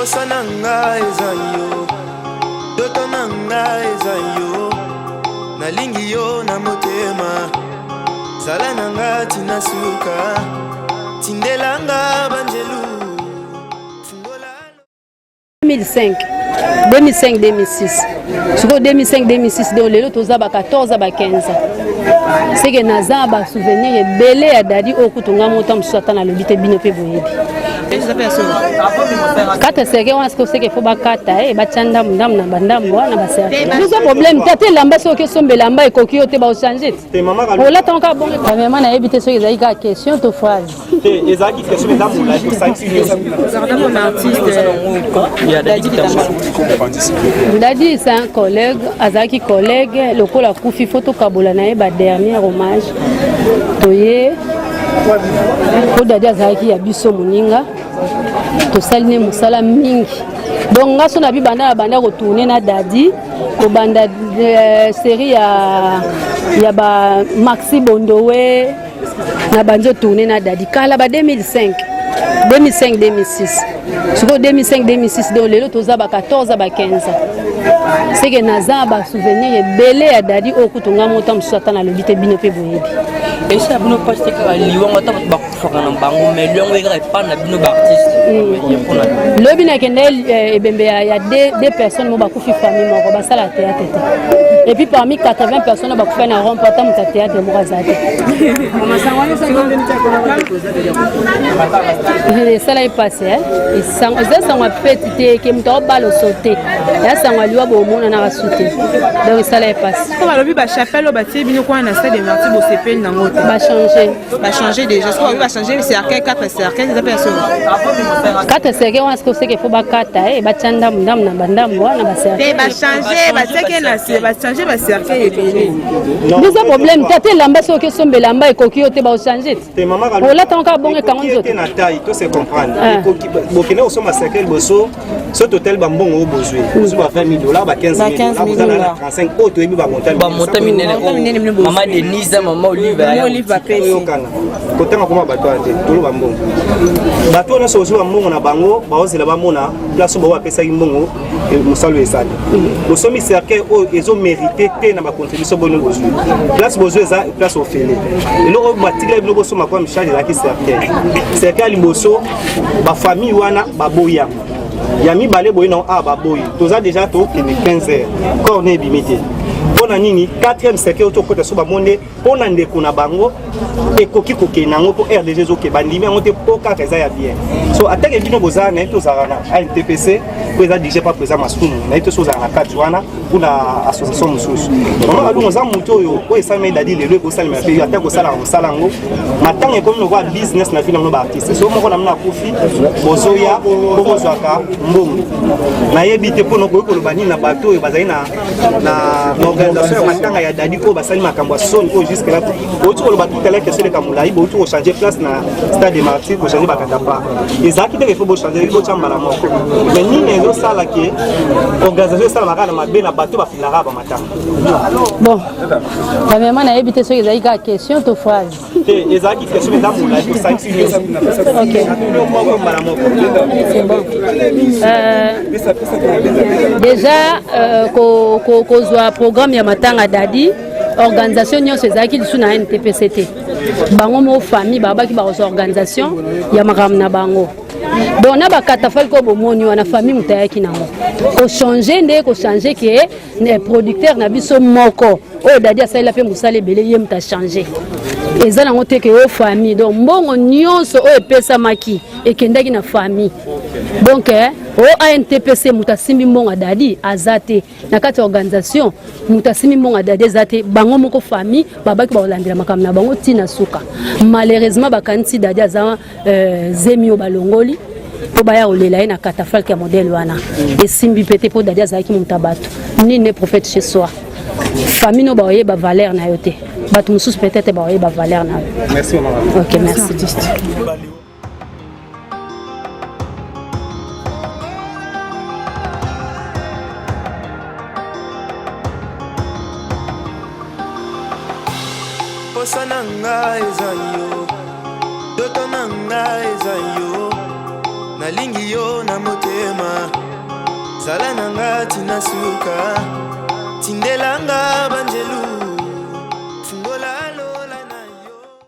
Posa nanga eza yo, doto nanga eza yo, nalingi yo na motema, zala nanga tina suka, tindelanga banjelu. 2005-2006. Sur 2005-2006, de l'élo, tous à 14 à 15. C'est que Naza a souvenir belé à Dadi au Koutonga Motam Satan à l'obité Binope Boyebi. Quand c'est qu'il faut battre, et batchanda mundam na bandam wana basa. Nous avons problème. Tâté lamba so que sombe lamba et kokio te ba changer. On l'attend encore bon. Vraiment na éviter ce qu'ils aient question to phrase. Ezaki question madame la pour ça Dadi c'est un collègue, Azaki collègue, le col a Koufi photo Kabola na ba dernier hommage. Toye ko Dadi Azaki ya biso muninga. To saline musala mingi. Donc ngaso na bi banda retourner na Dadi ko banda série ya ba Maxi Bondowe na banjo tourner na Dadi kala ba 2005-2006. Sur 2005-2006, de l'élo, tous à 14 à 15. C'est que Naza a souvenir belé à Dadi au Koutonga Motam Satan à l'obité Binope Boyebi. Et ça, vous ne pensez que Lyon a mais Lyon n'est pas un artiste. Le Binakendel, il y a deux personnes qui ont fait famille, qui ont fait la théâtre. Et puis parmi 80 personnes qui ont fait un remportant de théâtre, ça là est passé. Et ça m'a fait que me doit pas le sauter. Là ça m'a lui a beau monde na sauter. Donc ça là est passé. Comme à l'objet ba chapelle bâti bino quoi na salle de martyrs bo CP na ngoto. Va changer déjà. Ce qu'on va changer c'est arcade 4 cercles des personnes. 4 cercles on est-ce qu'il faut ba kata et ba chanda mundam na bandam wana ba cercle. Ba changer ba cercle na c'est ba changer ba cercle et belé. Nous avons problème tâté lamba so que sombe lamba et kokio te ba changer. On l'attend encore bon et quand on na taille to se comprendre. Bokene au soma cercle boso ce total ba mbongo bozwe. Bozo ba $20,000 ba $15,000 vous avez 35 auto et ba montagne. Ba montagne minene. Maman Denise, maman Olive. Olive ba pesi. Kotanga kuma bato ate tolo ba mbongo. Bato na so ba mbongo na bango ba ozela ba mona place ba pesa mbongo e musalo esali. Bosomi cercle o ezo mériter te na ba contribution bono bozwe. Place bozwe za place ofele. Eloko matigla bino boso makwa mshali la ki cercle. Cercle liboso ba famille wana ba boya. Yami balé boy non ah ba boy. Toza déjà to ke 15h. Corne bimité. Pona nini 4e cercle auto côté so ba monde pona ndeko na bango ekoki kokenango po RDG zo ke bandimi ngote po ka kaza ya bien. So atake bino boza na to zarana a NTPC ko eza DJ pas présent masumu na to so zarana katwana kuna association mususu. Mama alu moza muto yo ko esa me dadi lelo ko sala me pe atake ko sala ngo matanga ko no business na fina no ba artiste. So moko na mna kufi bozo ya ko bozwaka mbongo. Na yebite po no ko ko bani na bato e bazai na organisation matanga ya dadi ko basali makambo son ko jusque là ko tu ko ba tout à l'heure que c'est le kamulai bo tu ko changer place na stade des martyrs ko changer bakata pa ezaki te faut changer ko chamba la moko mais ni nezo sala ke organisation sala makana mabe na bato ba filara ba matanga bon vraiment na éviter ce qu'ils aient question to phrase ezaki question madame la pour ça OK c'est bon déjà ko zo programme ya matanga dadi organisation nyonso ezaki lisu na NTPCT bango mo famille babaki ba organisation ya makam na bango bon na bakata fal ko bomoni wana famille mutayaki nango ko changer nde ko changer ke ne producteur na biso moko o dadi asala pe musale belé ye muta changer ezala ngote ke o famille donc mbongo nyonso o epesa maki ekendaki na famille donc o ANTPC mutasimbi mbongo dadi azate na kati organisation mutasimbi mbongo dadi azate bango moko famille babaki ba olandela makam na bango tina suka malheureusement bakanti dadi aza zemio balongoli po baya olela na katafalke ya modèle wana esimbi pete po dadi azaki mutabato nini prophète chez soi famille no ba oye ba valeur na yote bato mususu peut-être ba oye ba valeur na. Merci maman. OK merci. Posa nanga eza yo, doto nanga eza yo, nalingi yo na motema, zala na nga tina suka